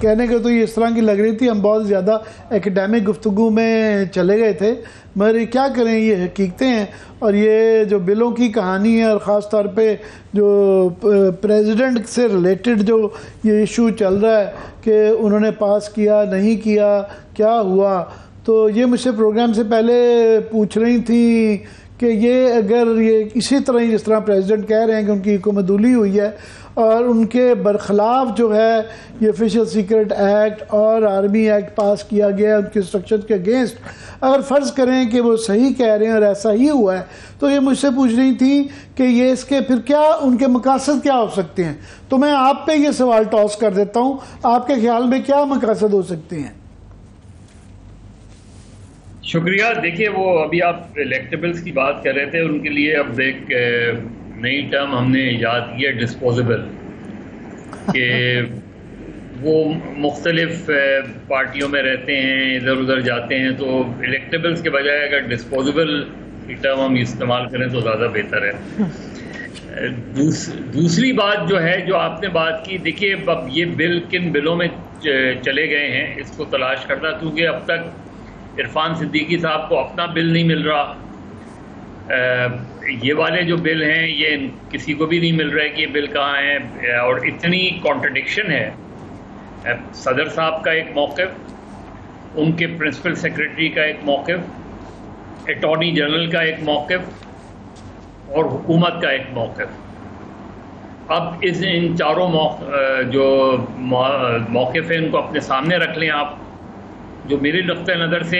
کہنے کے تو یہ اس طرح کی لگ رہی تھی، ہم بہت زیادہ ایکڈیمک گفتگو میں چلے گئے تھے، مگر کیا کریں یہ حقیقتیں ہیں. اور یہ جو بلوں کی کہانی ہے، اور خاص طور پہ جو پریزیڈنٹ سے ریلیٹڈ جو یہ ایشو چل رہا ہے کہ انہوں نے پاس کیا نہیں کیا، کیا ہوا، تو یہ مجھ سے پروگرام سے پہلے پوچھ رہی تھیں کہ یہ اگر یہ اسی طرح جس طرح پریزیڈنٹ کہہ رہے ہیں کہ ان کی حکومت دولی ہوئی ہے اور ان کے برخلاف جو ہے یہ آفیشل سیکرٹ ایکٹ اور آرمی ایکٹ پاس کیا گیا ہے ان کے اسٹرکچر کے اگینسٹ، اگر فرض کریں کہ وہ صحیح کہہ رہے ہیں اور ایسا ہی ہوا ہے، تو یہ مجھ سے پوچھ رہی تھی کہ یہ اس کے پھر کیا ان کے مقاصد کیا ہو سکتے ہیں. تو میں آپ پہ یہ سوال ٹاس کر دیتا ہوں، آپ کے خیال میں کیا مقاصد ہو سکتے ہیں؟ شکریہ. دیکھیے وہ ابھی آپ الیکٹیبلز کی بات کر رہے تھے، ان کے لیے اب ایک نئی ٹرم ہم نے ایجاد کی ہے، ڈسپوزیبل، کہ وہ مختلف پارٹیوں میں رہتے ہیں، ادھر ادھر جاتے ہیں، تو الیکٹیبلز کے بجائے اگر ڈسپوزیبل کی ٹرم ہم استعمال کریں تو زیادہ بہتر ہے. دوسری بات جو ہے جو آپ نے بات کی، دیکھیے اب یہ بل کن بلوں میں چلے گئے ہیں اس کو تلاش کرنا، کیونکہ اب تک عرفان صدیقی صاحب کو اپنا بل نہیں مل رہا، یہ والے جو بل ہیں یہ کسی کو بھی نہیں مل رہا ہے کہ یہ بل کہاں ہے، اور اتنی کانٹرڈکشن ہے. صدر صاحب کا ایک موقف، ان کے پرنسپل سیکرٹری کا ایک موقف، اٹارنی جنرل کا ایک موقف اور حکومت کا ایک موقف. اب ان چاروں جو موقف ہیں ان کو اپنے سامنے رکھ لیں آپ. جو میرے نقطۂ نظر سے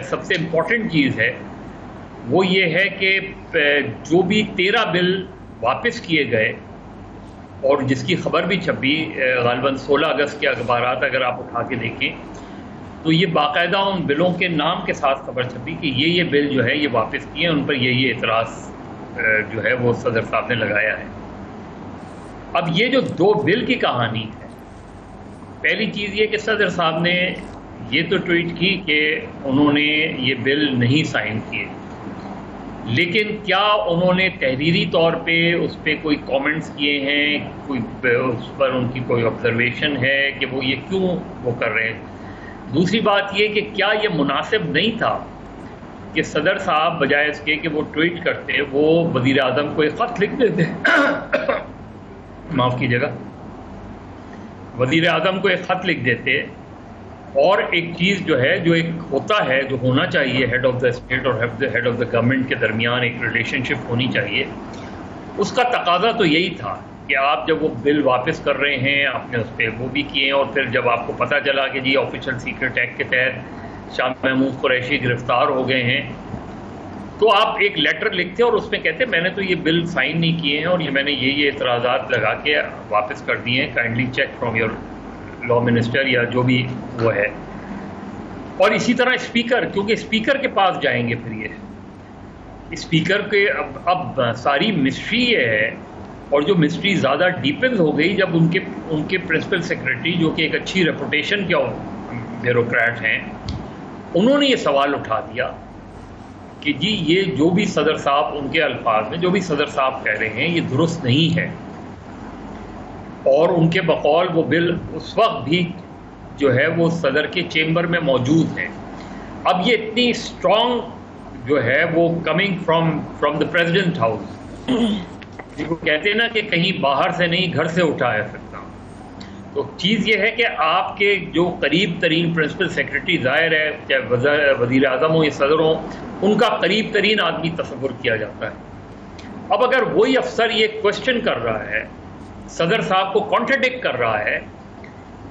سب سے امپورٹنٹ چیز ہے وہ یہ ہے کہ جو بھی 13 بل واپس کیے گئے اور جس کی خبر بھی چھپی غالباً 16 اگست کے اخبارات اگر آپ اٹھا کے دیکھیں تو یہ باقاعدہ ان بلوں کے نام کے ساتھ خبر چھپی کہ یہ بل جو ہے یہ واپس کیے، ان پر یہ اعتراض جو ہے وہ صدر صاحب نے لگایا ہے. اب یہ جو 2 بل کی کہانی ہے، پہلی چیز یہ کہ صدر صاحب نے یہ تو ٹویٹ کی کہ انہوں نے یہ بل نہیں سائن کیے، لیکن کیا انہوں نے تحریری طور پہ اس پہ کوئی کامنٹس کیے ہیں، کوئی اس پر ان کی کوئی آبزرویشن ہے کہ وہ یہ کیوں وہ کر رہے ہیں؟ دوسری بات یہ کہ کیا یہ مناسب نہیں تھا کہ صدر صاحب بجائے اس کے کہ وہ ٹویٹ کرتے وہ وزیر اعظم کو ایک خط لکھ دیتے معاف کیجیے گا، وزیر اعظم کو ایک خط لکھ دیتے، اور ایک چیز جو ہے جو ایک ہوتا ہے جو ہونا چاہیے ہیڈ آف دا اسٹیٹ اور ہیڈ آف دا گورنمنٹ کے درمیان ایک ریلیشن شپ ہونی چاہیے، اس کا تقاضا تو یہی تھا کہ آپ جب وہ بل واپس کر رہے ہیں آپ نے اس پہ وہ بھی کیے، اور پھر جب آپ کو پتہ چلا کہ جی آفیشل سیکرٹ ایکٹ کے تحت شاہ محمود قریشی گرفتار ہو گئے ہیں تو آپ ایک لیٹر لکھتے اور اس میں کہتے میں نے تو یہ بل سائن نہیں کیے ہیں اور یہ میں نے یہ اعتراضات لگا کے واپس کر دیے ہیں، kindly check from your law minister یا جو بھی وہ ہے. اور اسی طرح اسپیکر، کیونکہ اسپیکر کے پاس جائیں گے پھر یہ اسپیکر کے اب ساری مسٹری یہ ہے، اور جو مسٹری زیادہ ڈیپن ہو گئی جب ان کے پرنسپل سیکرٹری جو کہ ایک اچھی ریپوٹیشن کے بیوروکریٹ ہیں انہوں نے یہ سوال اٹھا دیا کہ جی یہ جو بھی صدر صاحب ان کے الفاظ میں جو بھی صدر صاحب کہہ رہے ہیں یہ درست نہیں ہے، اور ان کے بقول وہ بل اس وقت بھی جو ہے وہ صدر کے چیمبر میں موجود ہیں. اب یہ اتنی اسٹرانگ جو ہے وہ coming from the president house, وہ کہتے ہیں نا کہ کہیں باہر سے نہیں گھر سے اٹھایا سکتا. تو چیز یہ ہے کہ آپ کے جو قریب ترین پرنسپل سیکرٹری ظاہر ہے چاہے وزیر اعظم ہو یا صدر ہو، ان کا قریب ترین آدمی تصور کیا جاتا ہے. اب اگر وہی افسر یہ کوشچن کر رہا ہے، صدر صاحب کو کانٹرڈکٹ کر رہا ہے،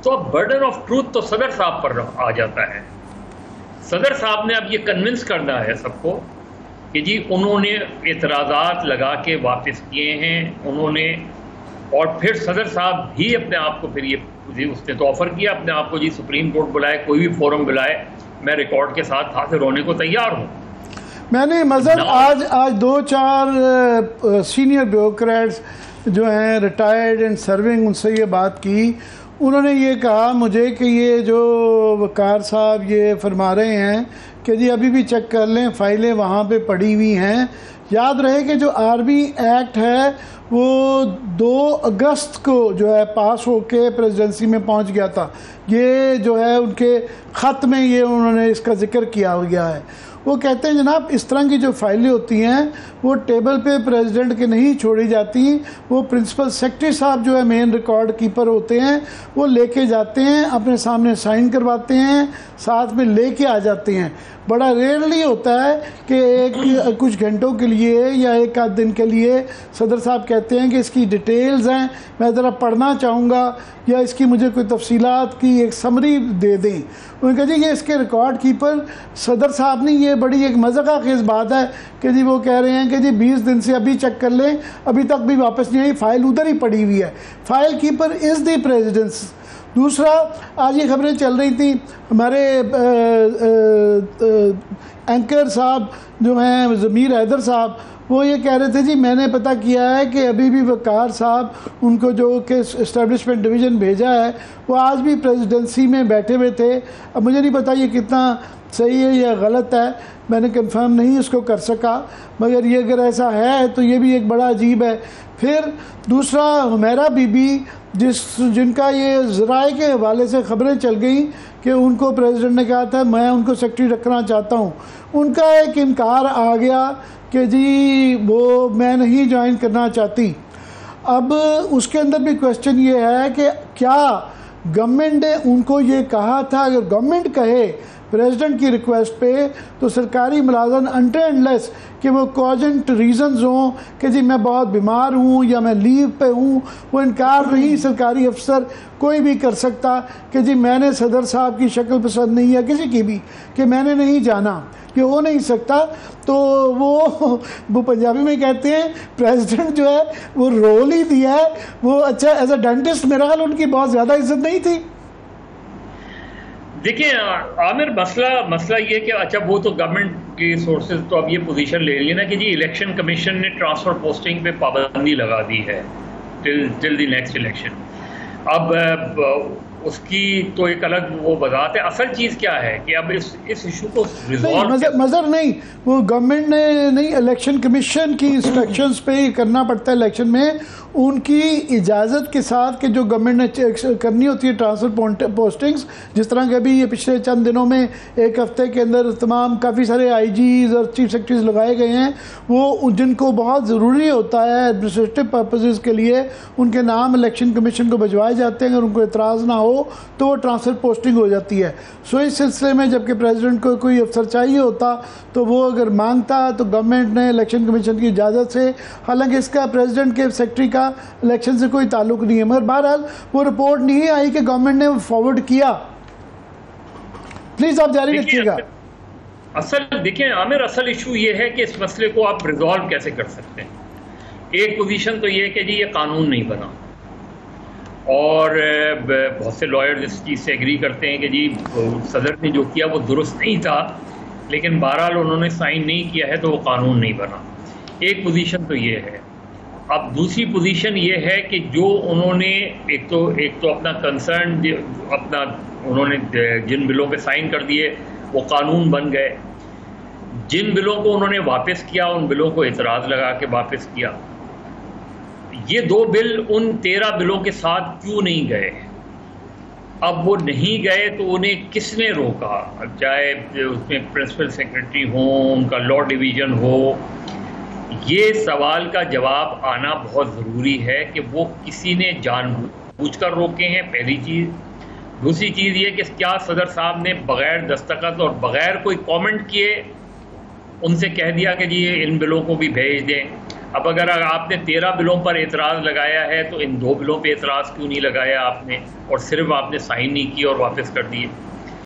تو اب برڈن آف ٹروتھ تو صدر صاحب پر آ جاتا ہے. صدر صاحب نے اب یہ کنونس کرنا ہے سب کو کہ جی انہوں نے اعتراضات لگا کے واپس کیے ہیں انہوں نے، اور پھر صدر صاحب بھی اپنے آپ کو پھر یہ اس نے تو آفر کیا اپنے آپ کو جی سپریم کورٹ بلائے، کوئی بھی فورم بلائے، میں ریکارڈ کے ساتھ حاضر ہونے کو تیار ہوں. میں نے مثلا آج 2-4 سینئر بیوروکریٹس جو ہیں ریٹائرڈ اینڈ سرونگ ان سے یہ بات کی، انہوں نے یہ کہا مجھے کہ یہ جو وقار صاحب یہ فرما رہے ہیں کہ جی ابھی بھی چیک کر لیں فائلیں وہاں پہ پڑی ہوئی ہیں. یاد رہے کہ جو آرمی ایکٹ ہے وہ 2 اگست کو جو ہے پاس ہو کے پریزیڈنسی میں پہنچ گیا تھا. یہ جو ہے ان کے خط میں یہ انہوں نے اس کا ذکر کیا گیا ہے. وہ کہتے ہیں جناب اس طرح کی جو فائلیں ہوتی ہیں وہ ٹیبل پہ پریزیڈنٹ کے نہیں چھوڑی جاتی, وہ پرنسپل سیکرٹری صاحب جو ہے مین ریکارڈ کیپر ہوتے ہیں, وہ لے کے جاتے ہیں, اپنے سامنے سائن کرواتے ہیں, ساتھ میں لے کے آ جاتے ہیں. بڑا ریئرلی ہوتا ہے کہ کچھ گھنٹوں کے لیے یا ایک آدھ دن کے لیے صدر صاحب کہتے ہیں کہ اس کی ڈیٹیلز ہیں, میں ذرا پڑھنا چاہوں گا, یا اس کی مجھے کوئی تفصیلات کی ایک سمری دے دیں. انہوں نے کہا جی یہ اس کے ریکارڈ کیپر صدر صاحب نہیں, یہ بڑی ایک مذاق خیز بات ہے کہ جی وہ کہہ رہے ہیں کہ جی 20 دن سے ابھی چیک کر لیں, ابھی تک بھی واپس نہیں آئی, فائل ادھر ہی پڑی ہوئی ہے. فائل کیپر از دی پریزیڈنس. دوسرا, آج یہ خبریں چل رہی تھیں, ہمارے اینکر صاحب جو ہیں ضمیر حیدر صاحب, وہ یہ کہہ رہے تھے جی میں نے پتہ کیا ہے کہ ابھی بھی وقار صاحب ان کو جو کہ اسٹیبلشمنٹ ڈویژن بھیجا ہے وہ آج بھی پریزیڈنسی میں بیٹھے ہوئے تھے. اب مجھے نہیں پتہ یہ کتنا صحیح ہے یا غلط ہے, میں نے کنفرم نہیں اس کو کر سکا, مگر یہ اگر ایسا ہے تو یہ بھی ایک بڑا عجیب ہے. پھر دوسرا, حمیرہ بی بی جن کا یہ ذرائع کے حوالے سے خبریں چل گئیں کہ ان کو پریزیڈنٹ نے کہا تھا میں ان کو سیکرٹری رکھنا چاہتا ہوں, ان کا ایک انکار آ گیا کہ جی وہ میں نہیں جوائن کرنا چاہتی. اب اس کے اندر بھی کویسچن یہ ہے کہ کیا گورنمنٹ نے ان کو یہ کہا تھا؟ اگر گورنمنٹ کہے پریزیڈنٹ کی ریکویسٹ پہ تو سرکاری ملازم انٹر اینڈ لیس کہ وہ کوجنٹ ریزنز ہوں کہ جی میں بہت بیمار ہوں یا میں لیو پہ ہوں, وہ انکار نہیں سرکاری افسر کوئی بھی کر سکتا کہ جی میں نے صدر صاحب کی شکل پسند نہیں ہے کسی کی بھی کہ میں نے نہیں جانا, یہ ہو نہیں سکتا. تو وہ پنجابی میں کہتے ہیں پریزیڈنٹ جو ہے وہ رول ہی دیا ہے, وہ اچھا ایز اے ڈینٹسٹ میرا خیال ان کی بہت زیادہ عزت نہیں تھی. دیکھیں عامر, مسئلہ یہ کہ اچھا وہ تو گورنمنٹ کی سورسز تو اب یہ پوزیشن لے لی نا کہ جی الیکشن کمیشن نے ٹرانسفر پوسٹنگ پہ پابندی لگا دی ہے ٹل دی نیکسٹ الیکشن. اب اس کی تو ایک الگ وہ وضاحت ہے. اصل چیز کیا ہے کہ اب اس ایشو کو مظہر نہیں, وہ گورنمنٹ نے نہیں, الیکشن کمیشن کی انسٹرکشنز پہ کرنا پڑتا ہے الیکشن میں, ان کی اجازت کے ساتھ کہ جو گورنمنٹ نے کرنی ہوتی ہے ٹرانسفر پوسٹنگز, جس طرح کہ ابھی یہ پچھلے چند دنوں میں ایک ہفتے کے اندر تمام کافی سارے آئی جیز اور چیف سیکرٹریز لگائے گئے ہیں, وہ جن کو بہت ضروری ہوتا ہے ایڈمنسٹریٹو پرپزز کے لیے, ان کے نام الیکشن کمیشن کو بھجوائے جاتے ہیں. اگر ان کو اعتراض نہ ہو تو وہ ٹرانسفر پوسٹنگ ہو جاتی ہے. سو اس سلسلے میں جب کہ پریزیڈنٹ کو کوئی افسر چاہیے ہوتا تو وہ اگر مانگتا تو گورنمنٹ نے الیکشن کمیشن کی اجازت سے, حالانکہ اس کا پریزیڈنٹ کے سیکرٹری کا الیکشن سے کوئی تعلق نہیں ہے, مگر بہرحال وہ رپورٹ نہیں آئی کہ گورنمنٹ نے فارورڈ کیا. پلیز آپ جاری رکھیے گا. دیکھیں عامر, اصل ایشو یہ ہے کہ اس مسئلے کو آپ ریزالو کیسے کر سکتے ہیں. ایک پوزیشن تو یہ کہ جی یہ قانون نہیں بنا, اور بہت سے لائرز اس چیز سے ایگری کرتے ہیں کہ جی صدر نے جو کیا وہ درست نہیں تھا, لیکن بہرحال انہوں نے سائن نہیں کیا ہے تو وہ قانون نہیں بنا. ایک پوزیشن تو یہ ہے. اب دوسری پوزیشن یہ ہے کہ جو انہوں نے ایک تو اپنا کنسرن انہوں نے جن بلوں پہ سائن کر دیے وہ قانون بن گئے, جن بلوں کو انہوں نے واپس کیا ان بلوں کو اعتراض لگا کے واپس کیا. یہ 2 بل ان 13 بلوں کے ساتھ کیوں نہیں گئے؟ اب وہ نہیں گئے تو انہیں کس نے روکا؟ چاہے اس میں پرنسپل سیکرٹری ہوں, ان کا لا ڈویژن ہو, یہ سوال کا جواب آنا بہت ضروری ہے کہ وہ کسی نے جان بوجھ کر روکے ہیں, پہلی چیز. دوسری چیز یہ کہ کیا صدر صاحب نے بغیر دستخط اور بغیر کوئی کامنٹ کیے ان سے کہہ دیا کہ جی ان بلوں کو بھی بھیج دیں؟ اب اگر آپ نے 13 بلوں پر اعتراض لگایا ہے تو ان 2 بلوں پہ اعتراض کیوں نہیں لگایا آپ نے, اور صرف آپ نے سائن نہیں کی اور واپس کر دیے؟